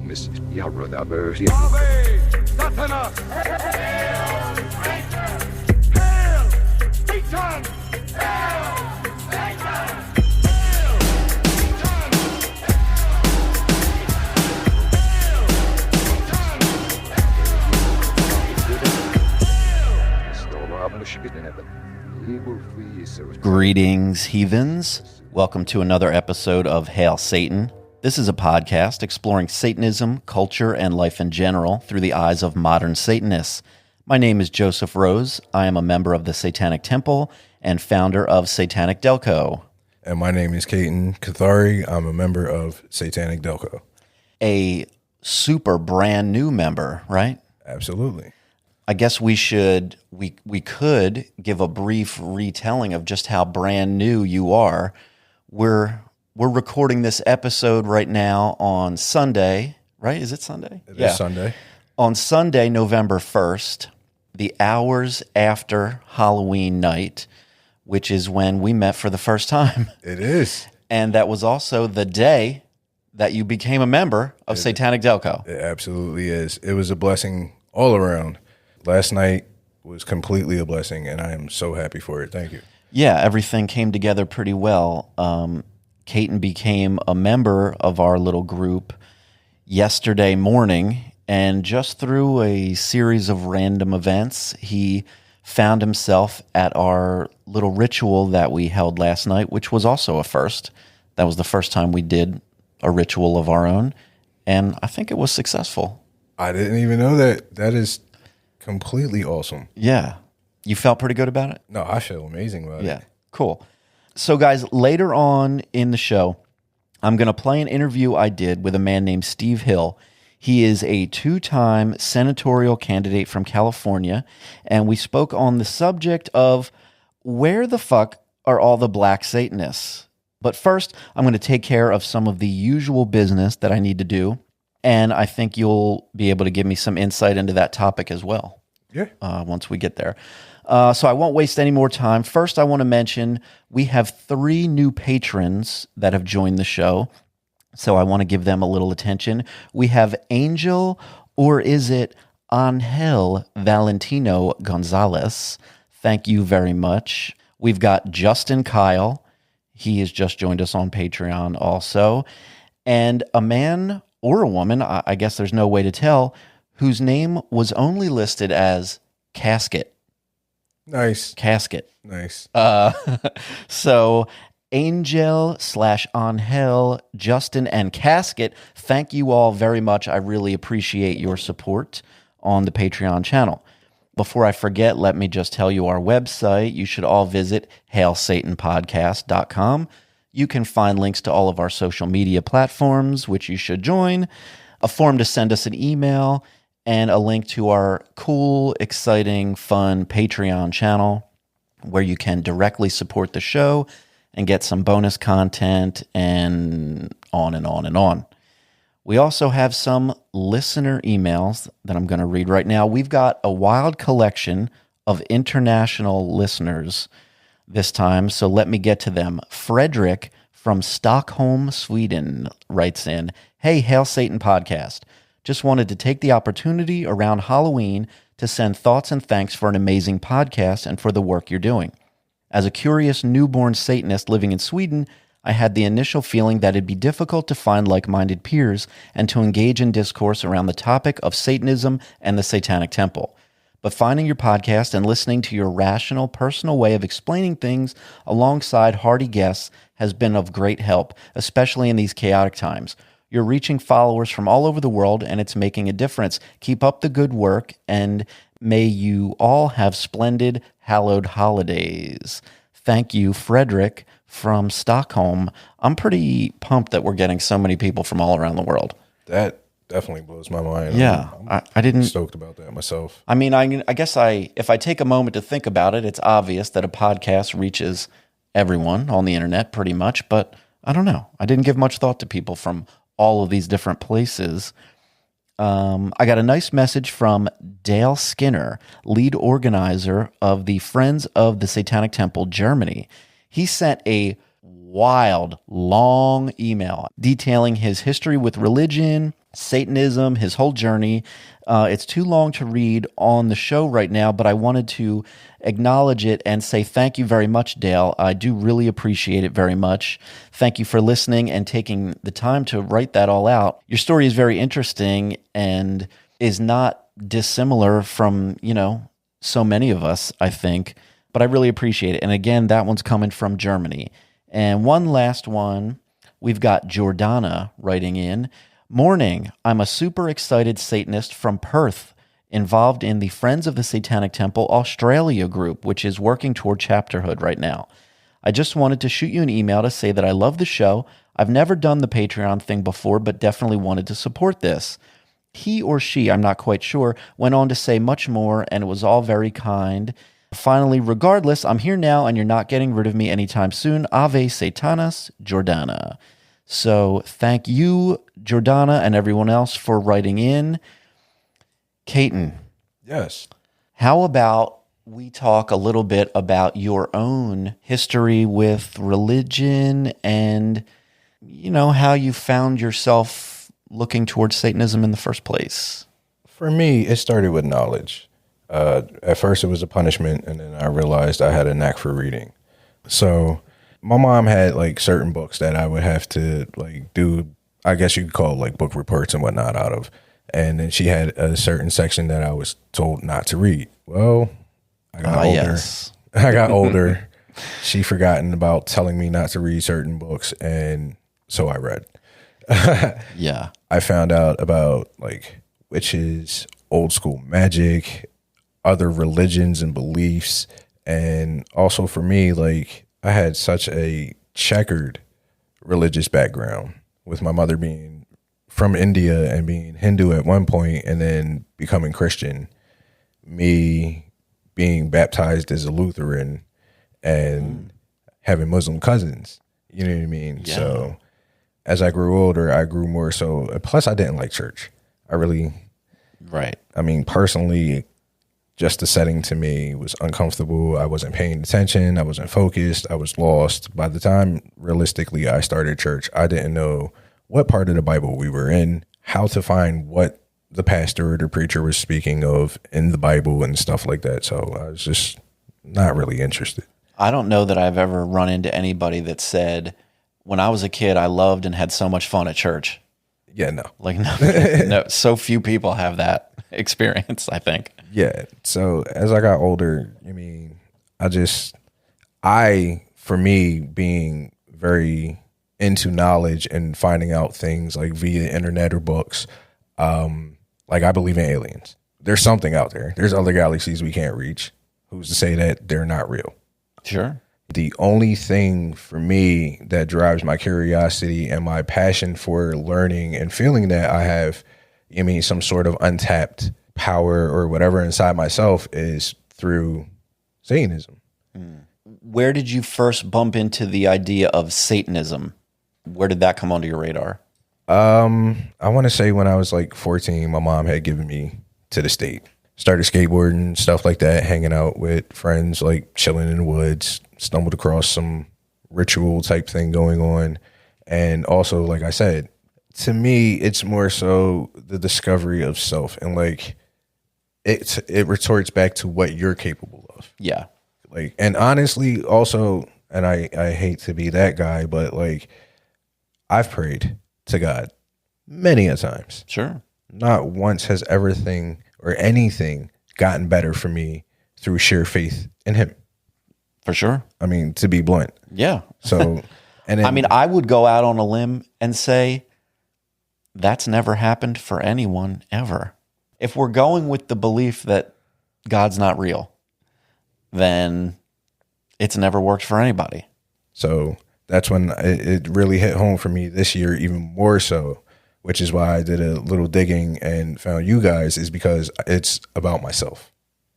Mrs. Yarrodaber. Satanist! Hail, Satan! Hail, Ketan! Hail, Satan! Greetings, heathens. Welcome to another episode of Hail Satan. This is a podcast exploring Satanism, culture, and life in general through the eyes of modern Satanists. My name is Joseph Rose. I am a member of the Satanic Temple and founder of Satanic Delco. And my name is Ketan. I'm a member of Satanic Delco. A super brand new member, right? Absolutely. I guess we could give a brief retelling of just how brand new you are. We're recording this episode right now on Sunday, right? Is it Sunday? It is Sunday. On Sunday, November 1st, the hours after Halloween night, which is when we met for the first time. It is. And that was also the day that you became a member of Satanic Delco. It absolutely is. It was a blessing all around. Last night was completely a blessing, and I am so happy for it. Thank you. Yeah, everything came together pretty well. Ketan became a member of our little group yesterday morning, and just through a series of random events, he found himself at our little ritual that we held last night, which was also a first. That was the first time we did a ritual of our own, and I think it was successful. I didn't even know that. That is completely awesome. Yeah. You felt pretty good about it? No, I feel amazing about it. Yeah, cool. So, guys, later on in the show, I'm going to play an interview I did with a man named Steve Hill. He is a two-time senatorial candidate from California, and we spoke on the subject of where the fuck are all the black Satanists? But first, I'm going to take care of some of the usual business that I need to do, and I think you'll be able to give me some insight into that topic as well. Yeah. Once we get there. So I won't waste any more time. First, I want to mention we have 3 new patrons that have joined the show, so I want to give them a little attention. We have Angel, or is it Angel Valentino Gonzalez? Thank you very much. We've got Justin Kyle. He has just joined us on Patreon also. And a man or a woman, I guess there's no way to tell, whose name was only listed as Casket. Nice. Casket. Nice. So Angel/Angel, Justin, and Casket, thank you all very much. I really appreciate your support on the Patreon channel. Before I forget, let me just tell you our website. You should all visit hailsatanpodcast.com. You can find links to all of our social media platforms, which you should join, a form to send us an email, and a link to our cool, exciting, fun Patreon channel where you can directly support the show and get some bonus content and on and on and on. We also have some listener emails that I'm going to read right now. We've got a wild collection of international listeners this time, so let me get to them. Frederick from Stockholm, Sweden writes in, "Hey, Hail Satan podcast. Just wanted to take the opportunity around Halloween to send thoughts and thanks for an amazing podcast and for the work you're doing. As a curious newborn Satanist living in Sweden, I had the initial feeling that it'd be difficult to find like-minded peers and to engage in discourse around the topic of Satanism and the Satanic Temple. But finding your podcast and listening to your rational, personal way of explaining things alongside hearty guests has been of great help, especially in these chaotic times. You're reaching followers from all over the world, and it's making a difference. Keep up the good work, and may you all have splendid, hallowed holidays." Thank you, Frederick from Stockholm. I'm pretty pumped that we're getting so many people from all around the world. That definitely blows my mind. Yeah, I didn't stoked about that myself. I mean, I guess if I take a moment to think about it, it's obvious that a podcast reaches everyone on the internet pretty much, but I don't know. I didn't give much thought to people from all of these different places. I got a nice message from Dale Skinner, lead organizer of the Friends of the Satanic Temple, Germany. He sent a wild, long email detailing his history with religion, Satanism, his whole journey. It's too long to read on the show right now, but I wanted to acknowledge it and say thank you very much, Dale. I do really appreciate it very much. Thank you for listening and taking the time to write that all out. Your story is very interesting and is not dissimilar from, so many of us, I think, but I really appreciate it. And again, that one's coming from Germany. And one last one, we've got Jordana writing in. Morning, I'm a super excited Satanist from Perth, involved in the Friends of the Satanic Temple Australia group, which is working toward chapterhood right now. I just wanted to shoot you an email to say that I love the show. I've never done the Patreon thing before, but definitely wanted to support this. He or she, I'm not quite sure, went on to say much more, and it was all very kind. Finally, regardless, I'm here now, and you're not getting rid of me anytime soon. Ave Satanas, Jordana. So thank you, Jordana, and everyone else for writing in. Ketan. Yes. How about we talk a little bit about your own history with religion and, how you found yourself looking towards Satanism in the first place? For me, it started with knowledge. At first, it was a punishment, and then I realized I had a knack for reading. So my mom had certain books that I would have to do, I guess you could call it book reports and whatnot out of. And then she had a certain section that I was told not to read. Well, I got older. Yes. I got older. She forgotten about telling me not to read certain books, and so I read. Yeah. I found out about witches, old school magic, other religions and beliefs. And also for me, I had such a checkered religious background, with my mother being from India and being Hindu at one point and then becoming Christian, me being baptized as a Lutheran and having Muslim cousins. You know what I mean? Yeah. So as I grew older, I grew more so. Plus, I didn't like church. Right. Personally, just the setting to me was uncomfortable. I wasn't paying attention. I wasn't focused. I was lost. By the time, realistically, I started church, I didn't know what part of the Bible we were in, how to find what the pastor or the preacher was speaking of in the Bible and stuff like that. So I was just not really interested. I don't know that I've ever run into anybody that said, when I was a kid, I loved and had so much fun at church. Yeah, no. No, so few people have that experience, I think. Yeah. So as I got older, for me, being very into knowledge and finding out things via internet or books, I believe in aliens. There's something out there. There's other galaxies we can't reach. Who's to say that they're not real? Sure. The only thing for me that drives my curiosity and my passion for learning and feeling that I have, some sort of untapped power or whatever inside myself is through Satanism. Where did you first bump into the idea of Satanism? Where did that come onto your radar? I want to say when I was 14, my mom had given me to the state. Started skateboarding, stuff like that, hanging out with friends, chilling in the woods, stumbled across some ritual type thing going on. And also, like I said, to me, it's more so the discovery of self. And it retorts back to what you're capable of. Yeah. And honestly, also, and I hate to be that guy, but I've prayed to God many a times. Sure. Not once has everything or anything gotten better for me through sheer faith in him. For sure. To be blunt. Yeah. So, and then, I would go out on a limb and say that's never happened for anyone ever. If we're going with the belief that God's not real, then it's never worked for anybody. So that's when it really hit home for me this year, even more so, which is why I did a little digging and found you guys, is because it's about myself.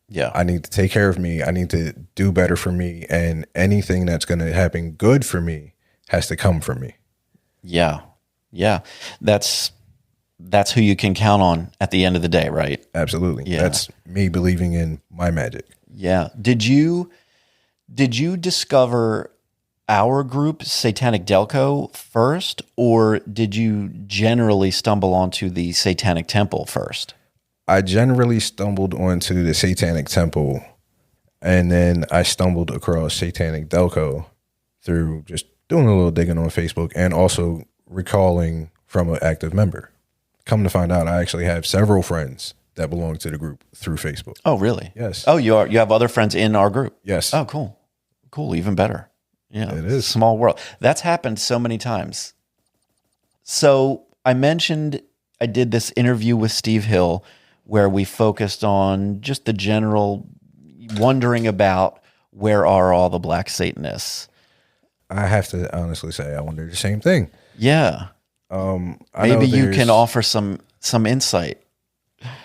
Yeah. I need to take care of me. I need to do better for me. And anything that's going to happen good for me has to come from me. Yeah. Yeah. That's who you can count on at the end of the day, right? Absolutely. Yeah. That's me believing in my magic. Yeah. Did you discover our group, Satanic Delco, first, or did you generally stumble onto the Satanic Temple first? I generally stumbled onto the Satanic Temple, and then I stumbled across Satanic Delco through just doing a little digging on Facebook and also recalling from an active member. Come to find out, I actually have several friends that belong to the group through Facebook. Oh, really? Yes. Oh, you have other friends in our group? Yes. Oh, cool. Cool, even better. Yeah, It is. Small world. That's happened so many times. So I mentioned I did this interview with Steve Hill where we focused on just the general wondering about where are all the black Satanists. I have to honestly say I wonder the same thing. Yeah. I Maybe know you can offer some insight.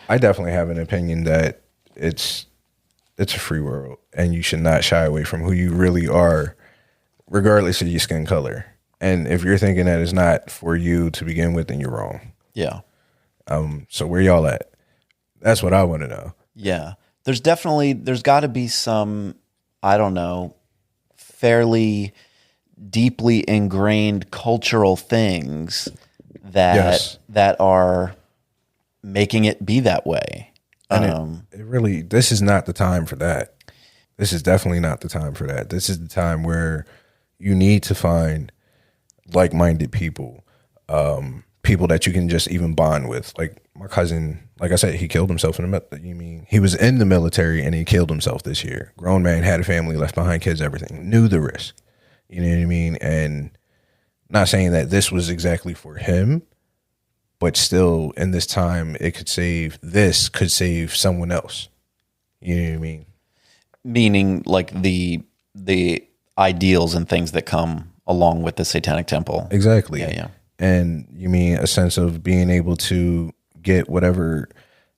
I definitely have an opinion that it's a free world and you should not shy away from who you really are, regardless of your skin color. And if you're thinking that it's not for you to begin with, then you're wrong. Yeah. So where y'all at? That's what I want to know. Yeah. There's got to be some, I don't know, fairly deeply ingrained cultural things that are making it be that way. And it really, this is not the time for that. This is definitely not the time for that. This is the time where you need to find like-minded people, people that you can just even bond with. Like my cousin, like I said, he killed himself he was in the military and he killed himself this year. Grown man, had a family, left behind kids, everything, knew the risk. You know what I mean? And not saying that this was exactly for him, but still in this time, could save someone else. You know what I mean? Meaning like the ideals and things that come along with the Satanic Temple. Exactly. Yeah. And you mean a sense of being able to get whatever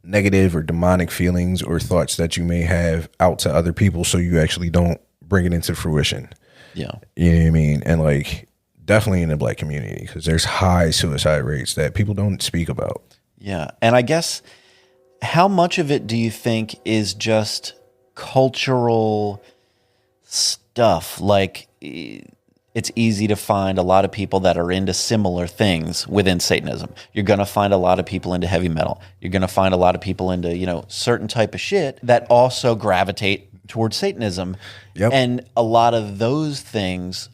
negative or demonic feelings or thoughts that you may have out to other people so you actually don't bring it into fruition. Yeah. You know what I mean? And like definitely in the black community, because there's high suicide rates that people don't speak about. Yeah. And I guess how much of it do you think is just cultural stuff? Like it's easy to find a lot of people that are into similar things within Satanism. You're going to find a lot of people into heavy metal. You're going to find a lot of people into, certain type of shit that also gravitate towards Satanism. Yep. And a lot of those things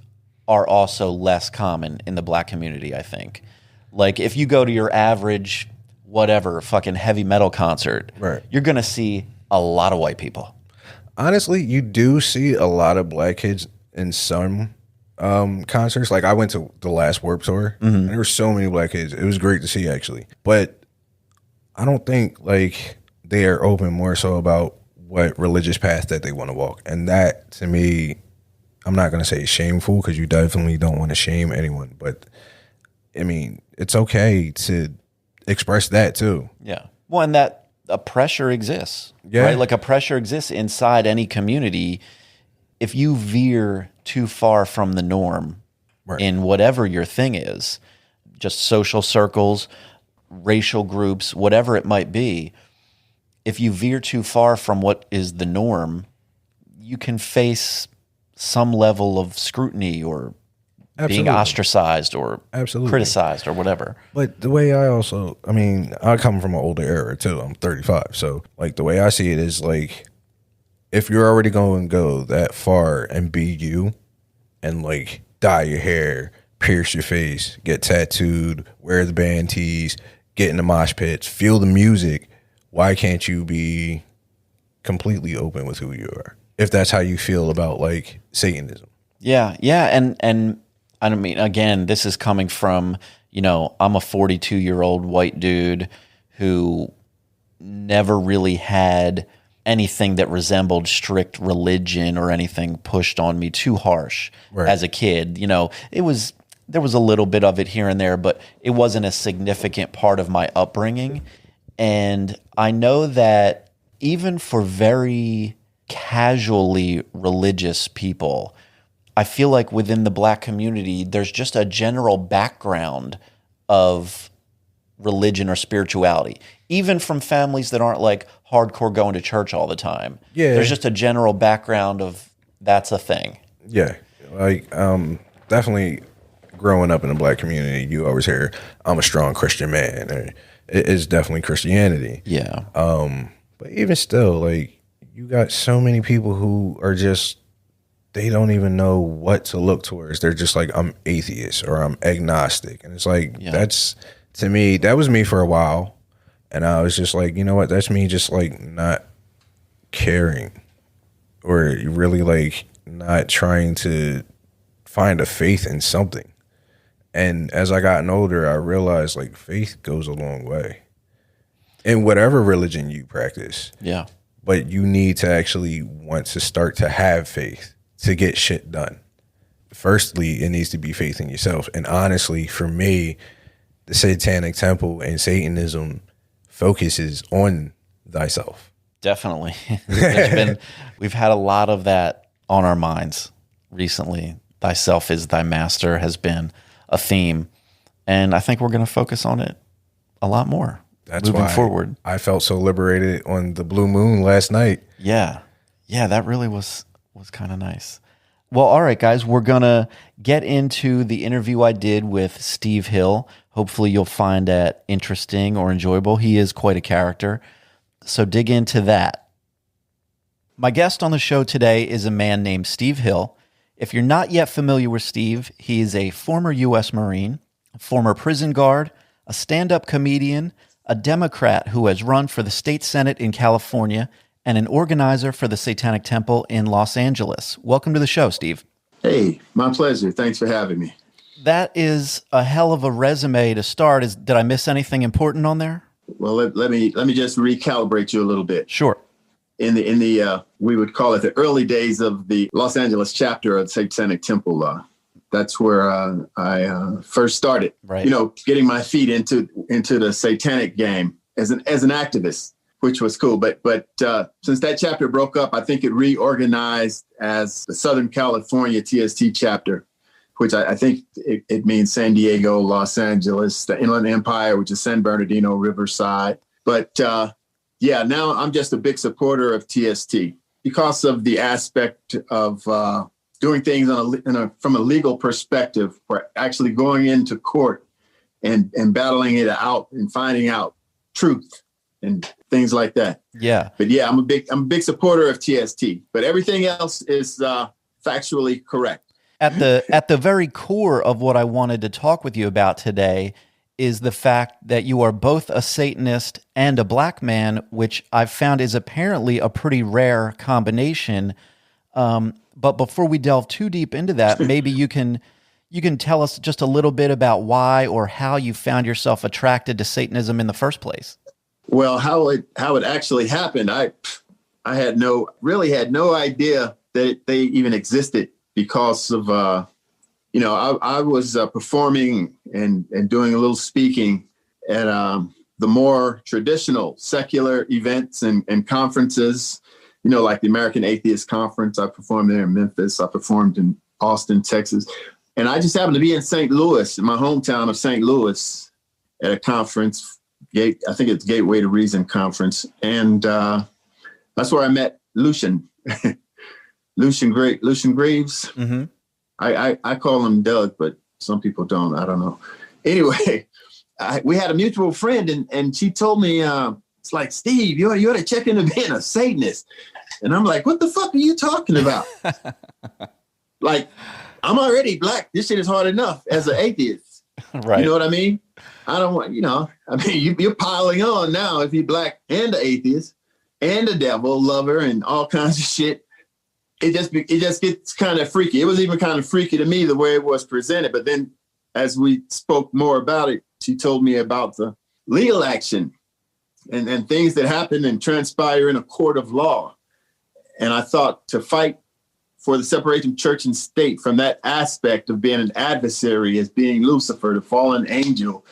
are also less common in the black community, I think. Like if you go to your average, whatever, fucking heavy metal concert, right, you're going to see a lot of white people. Honestly, you do see a lot of black kids in some concerts. Like I went to the last Warped Tour, and there were so many black kids. It was great to see, actually. But I don't think like they are open more so about what religious path that they want to walk. And that, to me, I'm not going to say shameful, because you definitely don't want to shame anyone. But, I mean, it's okay to express that, too. Yeah. Well, and that a pressure exists. Yeah. Right? Like a pressure exists inside any community. If you veer too far from the norm Right. in whatever your thing is, just social circles, racial groups, whatever it might be, if you veer too far from what is the norm, you can face some level of scrutiny or being ostracized or criticized or whatever. But the way I come from an older era too. I'm 35. So like the way I see it is like, if you're already going to go that far and be you and like dye your hair, pierce your face, get tattooed, wear the band tees, get in the mosh pits, feel the music, why can't you be completely open with who you are? If that's how you feel about like Satanism. Yeah. And I mean, again, this is coming from, I'm a 42-year-old white dude who never really had anything that resembled strict religion or anything pushed on me too harsh as a kid. There was a little bit of it here and there, but it wasn't a significant part of my upbringing. And I know that even for very casually religious people, I feel like within the black community, there's just a general background of religion or spirituality, even from families that aren't like hardcore going to church all the time. Yeah. There's just a general background of that's a thing. Yeah. Like, definitely growing up in the black community, you always hear, I'm a strong Christian man. Or, it is definitely Christianity. Yeah. But even still, like, you got so many people who are just, they don't even know what to look towards. They're just like, I'm atheist or I'm agnostic. And it's like, that's, to me, that was me for a while. And I was just like, you know what? That's me just like not caring or really like not trying to find a faith in something. And as I gotten older, I realized like faith goes a long way in whatever religion you practice. Yeah. But you need to actually want to start to have faith to get shit done. Firstly, it needs to be faith in yourself. And honestly, for me, the Satanic Temple and Satanism focuses on thyself. Definitely. We've had a lot of that on our minds recently. Thyself is thy master has been a theme. And I think we're going to focus on it a lot more. That's moving why forward. I felt so liberated on the blue moon last night. Yeah. Yeah, that really was kind of nice. Well, all right, guys, we're going to get into the interview I did with Steve Hill. Hopefully you'll find that interesting or enjoyable. He is quite a character. So dig into that. My guest on the show today is a man named Steve Hill. If you're not yet familiar with Steve, he is a former U.S. Marine, a former prison guard, a stand-up comedian, a Democrat who has run for the state Senate in California, and an organizer for the Satanic Temple in Los Angeles. Welcome to the show, Steve. Hey, my pleasure. Thanks for having me. That is a hell of a resume to start. Did I miss anything important on there? Well, let me just recalibrate you a little bit. Sure. In the we would call it the early days of the Los Angeles chapter of the Satanic Temple. That's where I first started. Right. You know, getting my feet into the Satanic game as an activist, which was cool. But since that chapter broke up, I think it reorganized as the Southern California TST chapter, which I think it means San Diego, Los Angeles, the Inland Empire, which is San Bernardino, Riverside. But yeah, now I'm just a big supporter of TST because of the aspect of doing things from a legal perspective, or actually going into court and battling it out and finding out truth and things like that. Yeah. But yeah, I'm a big supporter of TST, but everything else is factually correct. At the very core of what I wanted to talk with you about today is the fact that you are both a Satanist and a black man, which I've found is apparently a pretty rare combination. But before we delve too deep into that, maybe you can tell us just a little bit about why or how you found yourself attracted to Satanism in the first place. Well, how it actually happened, I had no idea that they even existed because of I was performing and doing a little speaking at the more traditional secular events and conferences, like the American Atheist Conference. I performed there in Memphis. I performed in Austin, Texas. And I just happened to be in St. Louis, in my hometown of St. Louis, at a conference. I think it's Gateway to Reason conference. And that's where I met Lucian. Lucian Graves. Mm-hmm. I call him Doug, but some people don't. I don't know. Anyway, we had a mutual friend, and she told me, it's like, Steve, you ought to check into being a Satanist. And I'm like, what the fuck are you talking about? Like, I'm already black. This shit is hard enough as an atheist. Right. You know what I mean? I don't want, you're piling on now if you're black and an atheist and a devil lover and all kinds of shit. It just gets kind of freaky. It was even kind of freaky to me the way it was presented. But then as we spoke more about it, she told me about the legal action and things that happen and transpire in a court of law. And I thought to fight for the separation of church and state from that aspect of being an adversary as being Lucifer, the fallen angel,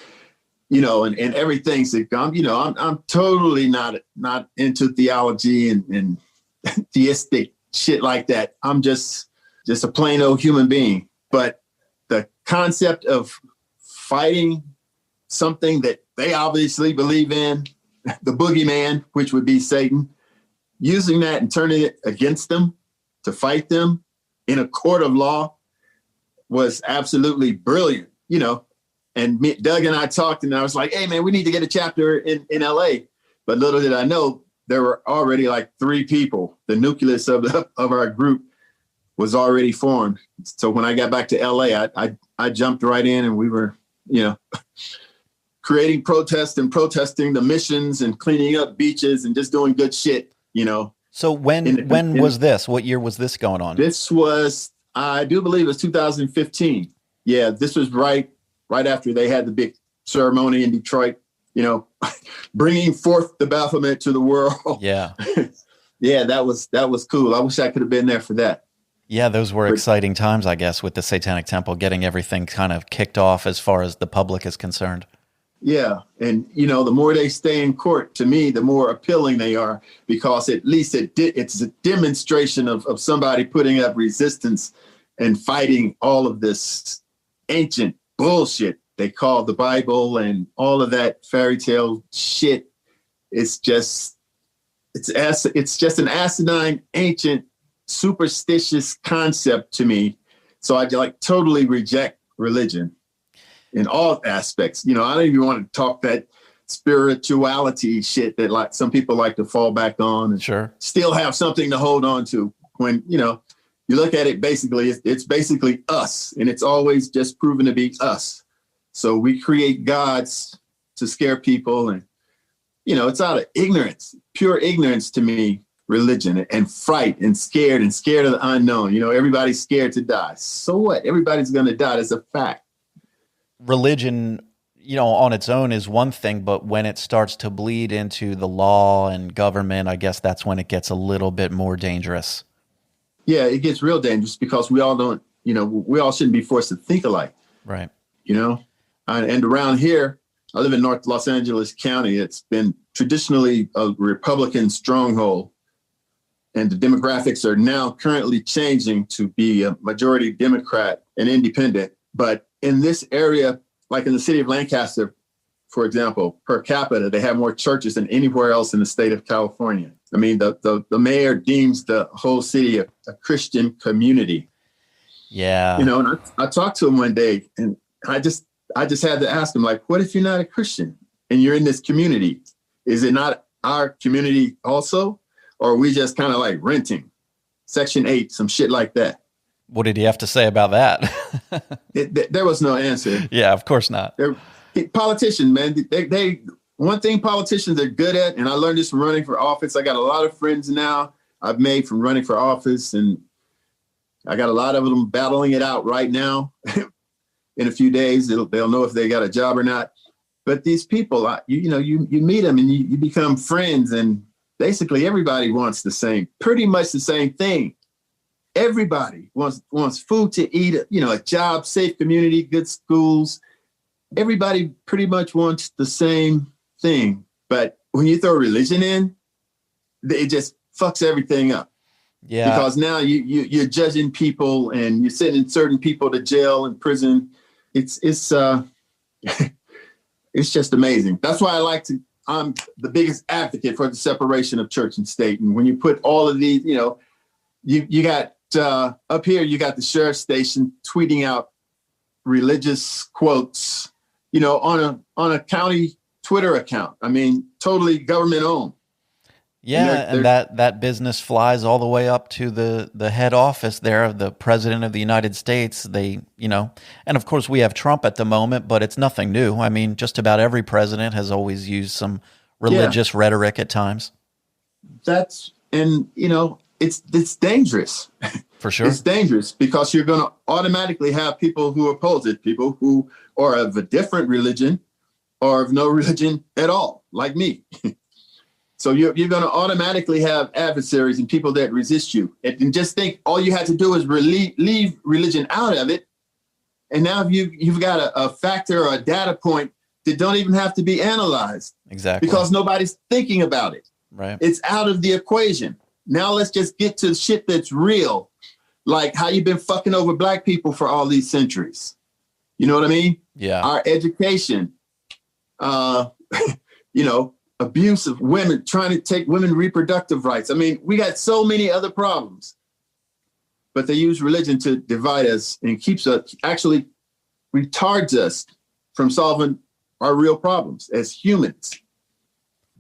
and everything. So I'm totally not into theology and theistic shit like that. I'm just a plain old human being. But the concept of fighting something that they obviously believe in, the boogeyman, which would be Satan, using that and turning it against them to fight them in a court of law, was absolutely brilliant, and Doug and I talked, and I was like, hey man, we need to get a chapter in LA. But little did I know, there were already like 3 people. The nucleus of our group was already formed. So when I got back to LA, I jumped right in, and we were, creating protests and protesting the missions and cleaning up beaches and just doing good shit, So when was this? What year was this going on? This was, I do believe it was 2015. Yeah, this was right after they had the big ceremony in Detroit, bringing forth the Baphomet to the world. Yeah. Yeah, that was cool. I wish I could have been there for that. Yeah, those were exciting times, I guess, with the Satanic Temple getting everything kind of kicked off as far as the public is concerned. Yeah. And, the more they stay in court, to me, the more appealing they are, because at least it's a demonstration of somebody putting up resistance and fighting all of this ancient bullshit they call the Bible and all of that fairy tale shit. It's just an asinine, ancient, superstitious concept to me. So I totally reject religion in all aspects. I don't even want to talk that spirituality shit that like some people like to fall back on and sure still have something to hold on to when, you look at it, basically, it's basically us, and it's always just proven to be us. So we create gods to scare people, and, it's out of ignorance, pure ignorance to me, religion, and fright and scared of the unknown. Everybody's scared to die. So what? Everybody's going to die. That's a fact. Religion, on its own is one thing, but when it starts to bleed into the law and government, I guess that's when it gets a little bit more dangerous. Yeah, it gets real dangerous because we all don't, we all shouldn't be forced to think alike. Right. And around here, I live in North Los Angeles County. It's been traditionally a Republican stronghold, and the demographics are now currently changing to be a majority Democrat and independent. But in this area, like in the city of Lancaster, for example, per capita, they have more churches than anywhere else in the state of California. I mean, the mayor deems the whole city a Christian community. Yeah. And I talked to him one day, and I just had to ask him, like, what if you're not a Christian and you're in this community? Is it not our community also? Or are we just kind of like renting? Section 8, some shit like that. What did he have to say about that? There was no answer. Yeah, of course not. Politicians, man, they one thing politicians are good at, and I learned this from running for office. I got a lot of friends now I've made from running for office, and I got a lot of them battling it out right now. In a few days, they'll know if they got a job or not. But these people, you meet them and you become friends, and basically everybody wants pretty much the same thing. Everybody wants food to eat, a job, safe community, good schools. Everybody pretty much wants the same thing. But when you throw religion in, it just fucks everything up. Yeah. Because now you're judging people and you're sending certain people to jail and prison. It's it's just amazing. That's why I'm the biggest advocate for the separation of church and state. And when you put all of these, you got up here, you got the sheriff station tweeting out religious quotes, on a county Twitter account. I mean, totally government owned. Yeah, and that business flies all the way up to the head office there of the president of the United States. They, and of course we have Trump at the moment, but it's nothing new. I mean, just about every president has always used some religious rhetoric at times. It's dangerous. For sure. It's dangerous because you're going to automatically have people who oppose it, people who are of a different religion or of no religion at all, like me. So you're going to automatically have adversaries and people that resist you. And just think all you had to do is leave religion out of it. And now you've got a factor or a data point that don't even have to be analyzed. Exactly. Because nobody's thinking about it. Right. It's out of the equation. Now let's just get to shit that's real. Like how you've been fucking over black people for all these centuries. You know what I mean? Yeah. Our education, abuse of women, trying to take women reproductive rights. I mean, we got so many other problems. but they use religion to divide us and keeps us, actually retards us from solving our real problems as humans.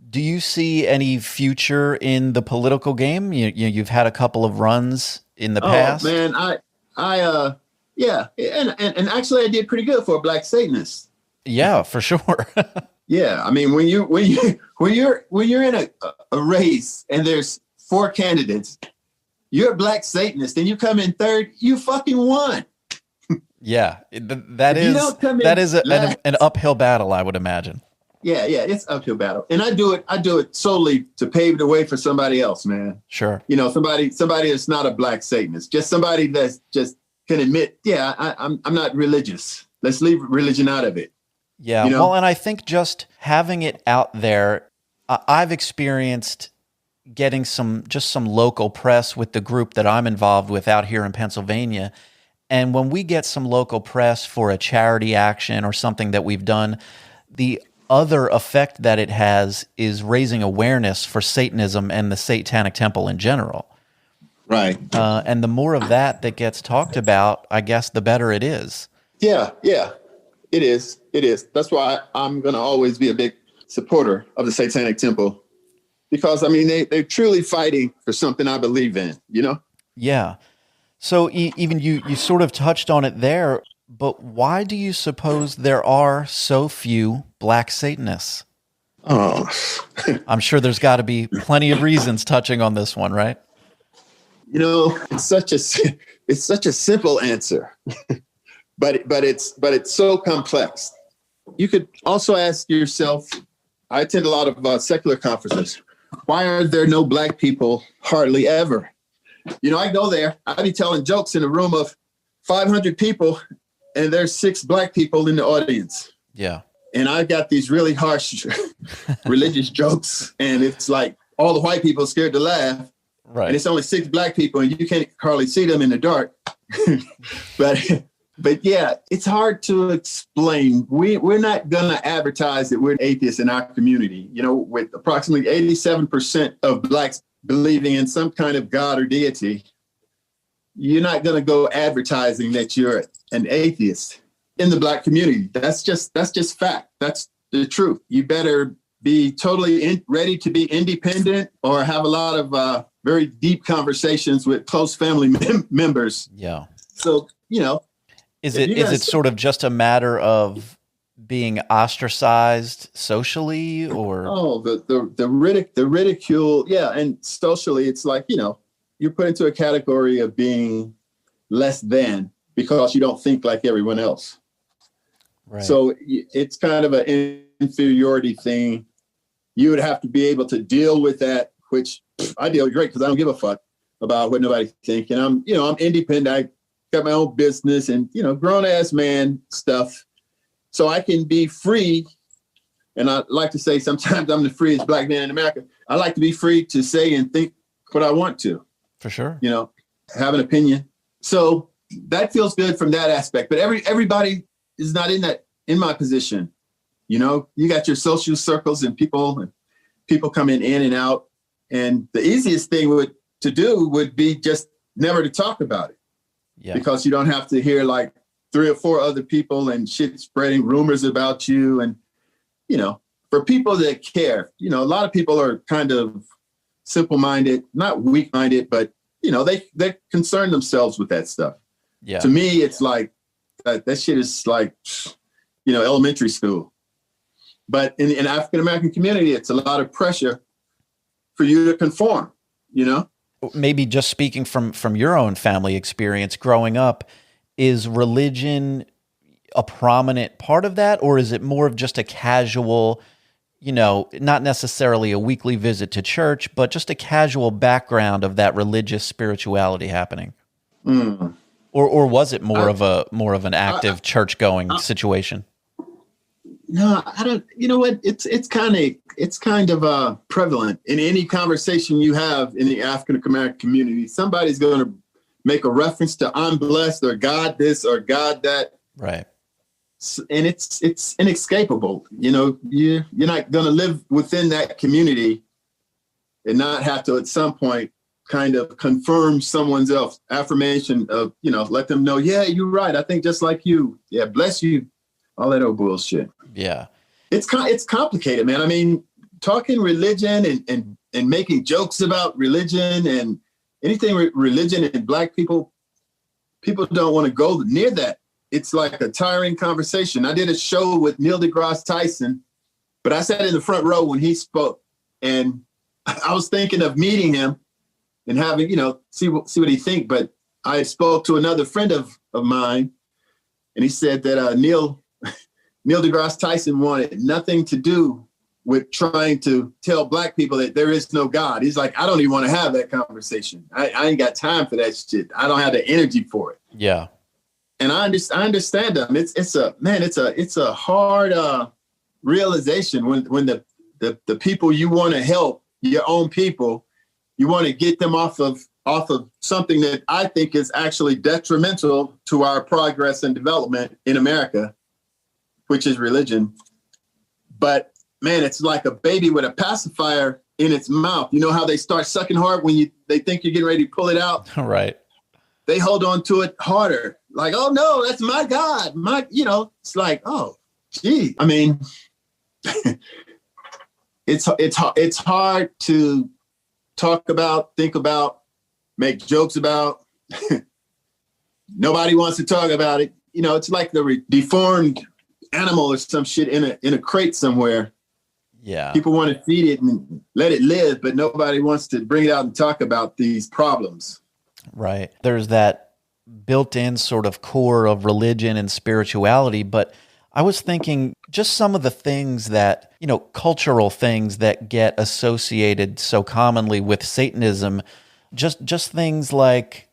Do you see any future in the political game? You've had a couple of runs in the past. Oh man, yeah, and actually I did pretty good for a black Satanist. Yeah, for sure. Yeah, I mean when you're in a race and there's 4 candidates, you're a black Satanist and you come in third, you fucking won. Yeah, that is an uphill battle, I would imagine. Yeah, it's uphill battle, and I do it solely to pave the way for somebody else, man. Sure, somebody that's not a black Satanist, just somebody that's just can admit, I'm not religious. Let's leave religion out of it. Yeah, well, and I think just having it out there, I've experienced getting some local press with the group that I'm involved with out here in Pennsylvania. And when we get some local press for a charity action or something that we've done, the other effect that it has is raising awareness for Satanism and the Satanic Temple in general. Right. And the more of that gets talked about, I guess, the better it is. Yeah, it is. That's why I'm going to always be a big supporter of the Satanic Temple, because, I mean, they're truly fighting for something I believe in, Yeah. So even you sort of touched on it there, but why do you suppose there are so few black Satanists? Oh, I'm sure there's got to be plenty of reasons touching on this one, right? It's such a simple answer, but it's so complex. You could also ask yourself, I attend a lot of secular conferences. Why are there no black people hardly ever? I go there, I be telling jokes in a room of 500 people, and there's 6 black people in the audience. Yeah. And I got these really harsh religious jokes, and it's like all the white people are scared to laugh. Right. And it's only 6 black people, and you can't hardly see them in the dark. But yeah, it's hard to explain. We're not going to advertise that we're atheists in our community. With approximately 87% of blacks believing in some kind of God or deity, you're not going to go advertising that you're an atheist in the black community. That's just fact. That's the truth. You better be totally ready to be independent or have a lot of very deep conversations with close family members. Yeah. So, is it sort of just a matter of being ostracized socially, or? Oh, the ridicule. Yeah. And socially, it's like, you're put into a category of being less than because you don't think like everyone else. Right. So it's kind of an inferiority thing. You would have to be able to deal with that, which I deal great because I don't give a fuck about what nobody thinks. And I'm independent. I got my own business and, grown ass man stuff. So I can be free. And I like to say sometimes I'm the freest black man in America. I like to be free to say and think what I want to. For sure. Have an opinion. So that feels good from that aspect. But everybody is not in my position. You got your social circles and people coming in and out. And the easiest thing to do would be just never to talk about it. Yeah. Because you don't have to hear like 3 or 4 other people and shit spreading rumors about you. And, for people that care, a lot of people are kind of simple-minded, not weak-minded, but, they concern themselves with that stuff. Yeah. To me, it's like that shit is like, elementary school. But in the African-American community, it's a lot of pressure for you to conform, Maybe just speaking from your own family experience growing up, is religion a prominent part of that, or is it more of just a casual, not necessarily a weekly visit to church, but just a casual background of that religious spirituality happening? Mm. Or was it more of an active church going situation? No, I don't. You know what? It's kind of prevalent in any conversation you have in the African American community. Somebody's going to make a reference to "I'm blessed" or "God this" or "God that." Right. And it's inescapable. You're not going to live within that community and not have to at some point kind of confirm someone else, affirmation of, let them know, yeah, you're right. I think just like you. Yeah, bless you. All that old bullshit. Yeah. It's complicated, man. I mean, talking religion and making jokes about religion and anything religion and Black people don't want to go near that. It's like a tiring conversation. I did a show with Neil deGrasse Tyson, but I sat in the front row when he spoke, and I was thinking of meeting him and having, see what he think. But I spoke to another friend of mine, and he said that Neil deGrasse Tyson wanted nothing to do with trying to tell Black people that there is no God. He's like, I don't even want to have that conversation. I ain't got time for that shit. I don't have the energy for it. Yeah. And I understand them. It's a hard realization when the people you want to help, your own people, you want to get them off of something that I think is actually detrimental to our progress and development in America, which is religion. But man, it's like a baby with a pacifier in its mouth. You know how they start sucking hard when they think you're getting ready to pull it out? Right. They hold on to it harder. Like, oh no, that's my God. It's like, oh, gee. I mean, it's hard to talk about, think about, make jokes about. Nobody wants to talk about it. It's like the deformed animal or some shit in a crate somewhere. Yeah. People want to feed it and let it live, but nobody wants to bring it out and talk about these problems. Right. There's that built-in sort of core of religion and spirituality, but I was thinking just some of the things that, cultural things that get associated so commonly with Satanism, just things like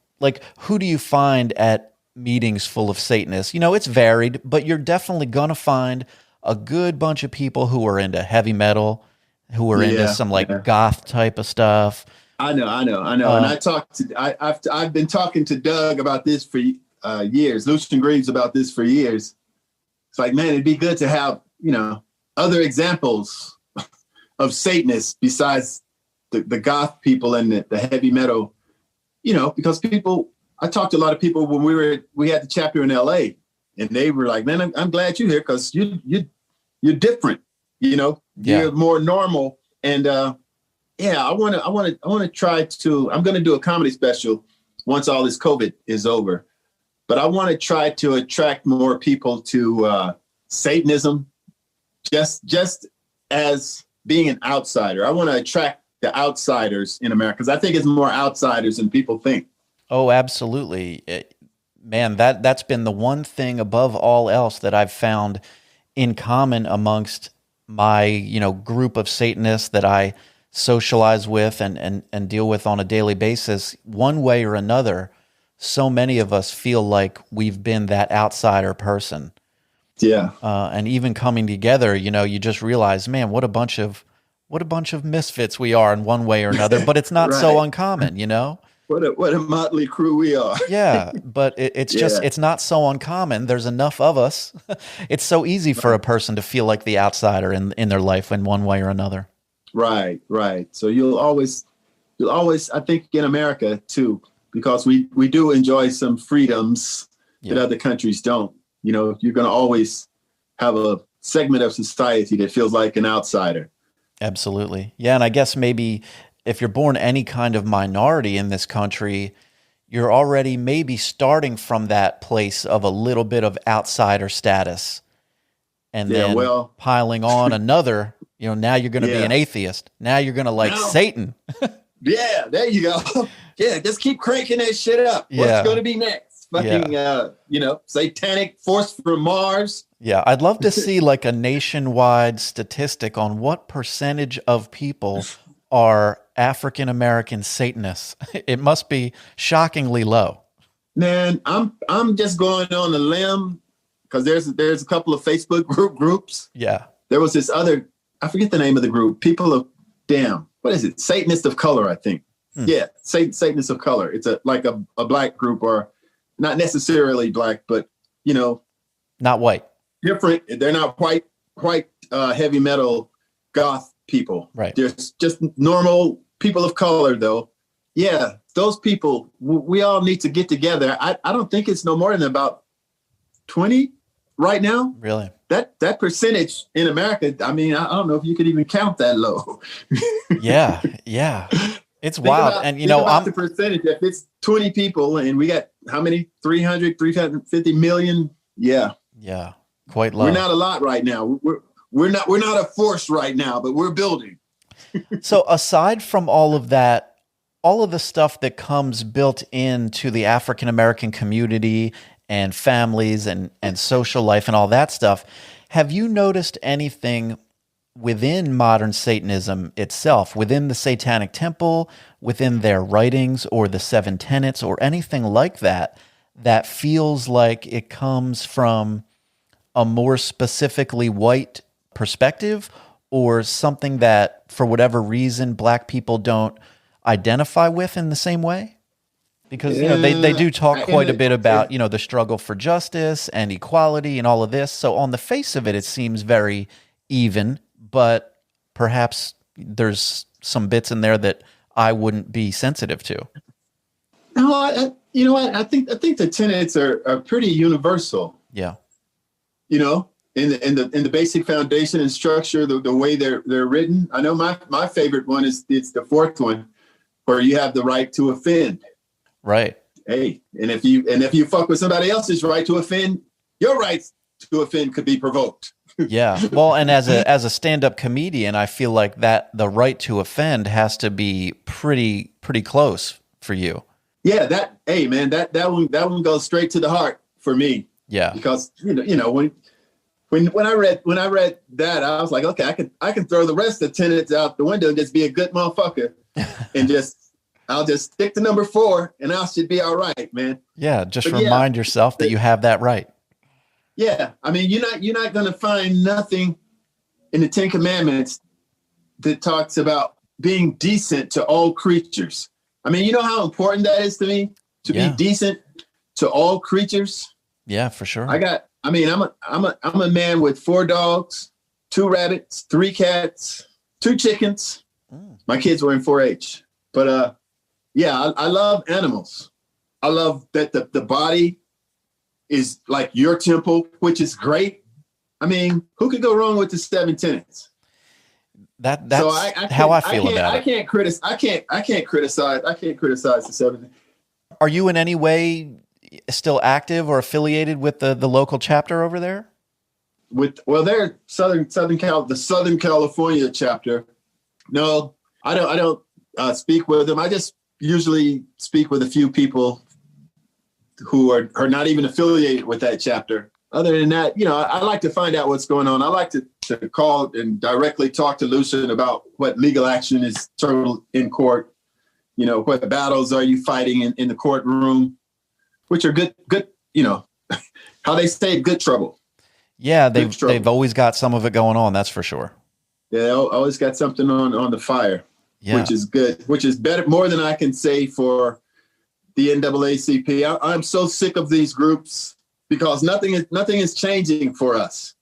who do you find at meetings full of Satanists? It's varied, but you're definitely going to find a good bunch of people who are into heavy metal, who are into some goth type of stuff. I know. And I've been talking to Doug about this for years, Lucian Greaves about this for years. It's like, man, it'd be good to have, other examples of Satanists besides the goth people and the heavy metal, because I talked to a lot of people when we had the chapter in LA, and they were like, man, I'm glad you're here because you're different, you're more normal. And, I want to try to, I'm going to do a comedy special once all this COVID is over, but I want to try to attract more people to Satanism, just as being an outsider. I want to attract the outsiders in America because I think it's more outsiders than people think. Oh, absolutely. Man, that's been the one thing above all else that I've found in common amongst my, group of Satanists that I socialize with and deal with on a daily basis. One way or another, so many of us feel like we've been that outsider person. Yeah. And even coming together, you just realize, man, what a bunch of misfits we are in one way or another, but it's not right. so uncommon, What a motley crew we are. Yeah, but it's not so uncommon. There's enough of us. It's so easy for a person to feel like the outsider in their life in one way or another. Right. So you'll always, I think in America too, because we do enjoy some freedoms that other countries don't. You're going to always have a segment of society that feels like an outsider. Absolutely. Yeah, and I guess maybe if you're born any kind of minority in this country, you're already maybe starting from that place of a little bit of outsider status. And then piling on another, now you're going to be an atheist. Now you're going to like Satan. Yeah, there you go. Yeah, just keep cranking that shit up. What's going to be next? Fucking, satanic force from Mars. Yeah, I'd love to see like a nationwide statistic on what percentage of people are African-American Satanists. It must be shockingly low. Man, I'm just going on a limb because there's a couple of Facebook groups. Yeah. There was this other, I forget the name of the group. People of, what is it? Satanist of color, I think. Yeah, Satanist of color. It's a black group, or not necessarily black, but not white. Different. They're not white heavy metal goth people. Right. They're just normal people of color, though. yeah, those people, we all need to get together. I don't think it's no more than about 20 right now. Really? That percentage in America, I mean, I don't know if you could even count that low. Yeah. It's wild. And, I'm the percentage. If it's 20 people and we got how many? 350 million? Yeah. Yeah. Quite low. We're not a lot right now. We're not a force right now, but we're building. So aside from all of that, all of the stuff that comes built into the African American community and families and social life and all that stuff, have you noticed anything within modern Satanism itself, within the Satanic Temple, within their writings or the Seven Tenets or anything like that, that feels like it comes from a more specifically white perspective, or something that, for whatever reason, Black people don't identify with in the same way? Because they do talk quite a bit about the struggle for justice and equality and all of this. So on the face of it, it seems very even, but perhaps there's some bits in there that I wouldn't be sensitive to. No, you know what? I think the tenets are pretty universal. Yeah. In the basic foundation and structure, the way they're written. I know my favorite one it's the fourth one, where you have the right to offend. Right. Hey, and if you fuck with somebody else's right to offend, your right to offend could be provoked. Yeah. Well, and as a stand-up comedian, I feel like that the right to offend has to be pretty close for you. Yeah, that one goes straight to the heart for me. Yeah. Because when I read that, I was like, okay, I can throw the rest of the tenets out the window and just be a good motherfucker and I'll just stick to number 4 and I should be all right, man. Yeah, just remind yourself that you have that right. Yeah, I mean, you're not going to find nothing in the 10 Commandments that talks about being decent to all creatures. I mean, you know how important that is to me, to be decent to all creatures. Yeah, for sure. I'm a man with 4 dogs, 2 rabbits, 3 cats, 2 chickens. My kids were in 4-H, but I love animals. I love that the body is like your temple, which is great. I mean, who could go wrong with the 7 tenets? That's how I feel about it. I can't criticize the 7. Are you in any way still active or affiliated with the local chapter over there? They're the Southern California chapter. No, I don't speak with them. I just usually speak with a few people who are not even affiliated with that chapter. Other than that, I like to find out what's going on. I like to call and directly talk to Lucian about what legal action is in court. What battles are you fighting in the courtroom, which are good, how they say good trouble. Yeah, they've always got some of it going on, that's for sure. Yeah, they always got something on the fire, which is good, which is better, more than I can say for the NAACP. I'm so sick of these groups because nothing is changing for us.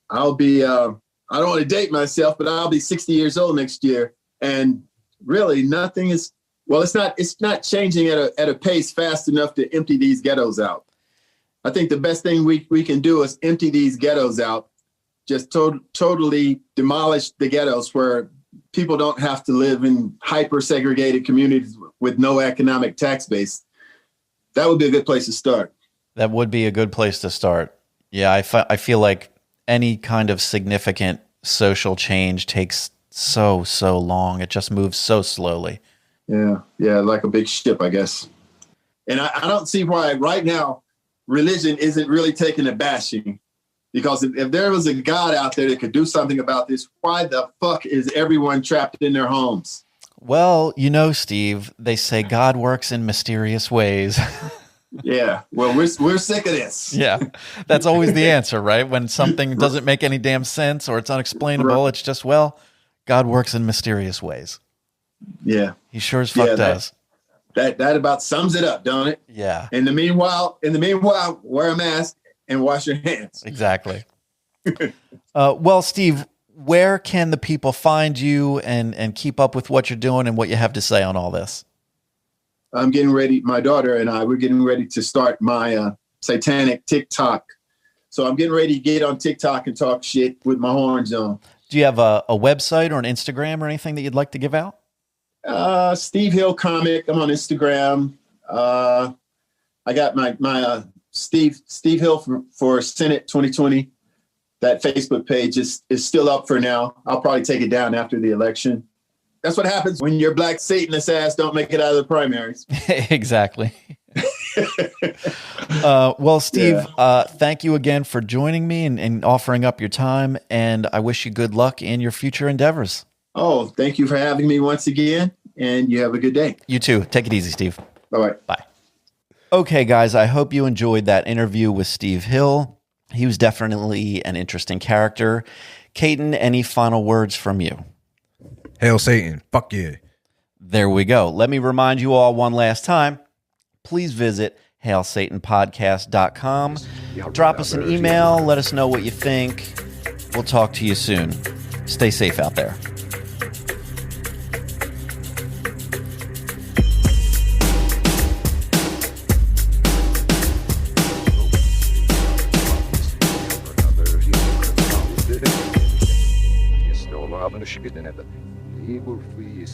I'll be, I don't want to date myself, but I'll be 60 years old next year. And really nothing is, it's not changing at a pace fast enough to empty these ghettos out. I think the best thing we can do is empty these ghettos out, just totally demolish the ghettos where people don't have to live in hyper segregated communities with no economic tax base. That would be a good place to start. That would be a good place to start. Yeah, I feel like any kind of significant social change takes so long. It just moves so slowly. Yeah, like a big ship, I guess. And I don't see why right now religion isn't really taking a bashing. Because if there was a God out there that could do something about this, why the fuck is everyone trapped in their homes? Well, Steve, they say God works in mysterious ways. Yeah, well, we're sick of this. Yeah, that's always the answer, right? When something doesn't make any damn sense or it's unexplainable, it's just, God works in mysterious ways. Yeah. He sure as fuck does. That about sums it up, don't it? Yeah. In the meanwhile, wear a mask and wash your hands. Exactly. Well, Steve, where can the people find you and keep up with what you're doing and what you have to say on all this? I'm getting ready. My daughter and I, we're getting ready to start my satanic TikTok. So I'm getting ready to get on TikTok and talk shit with my horns on. Do you have a website or an Instagram or anything that you'd like to give out? Steve Hill Comic. I'm on Instagram. I got my Steve Hill for Senate 2020. That Facebook page is still up for now. I'll probably take it down after the election. That's what happens when your black Satanist ass don't make it out of the primaries. Exactly. Well, Steve, thank you again for joining me and offering up your time. And I wish you good luck in your future endeavors. Oh, thank you for having me once again. And you have a good day. You too. Take it easy, Steve. Bye-bye. Bye. Okay, guys, I hope you enjoyed that interview with Steve Hill. He was definitely an interesting character. Ketan, any final words from you? Hail Satan. Fuck yeah. There we go. Let me remind you all one last time. Please visit hailsatanpodcast.com. Drop us an email. Let us know what you think. We'll talk to you soon. Stay safe out there. Liebe fui,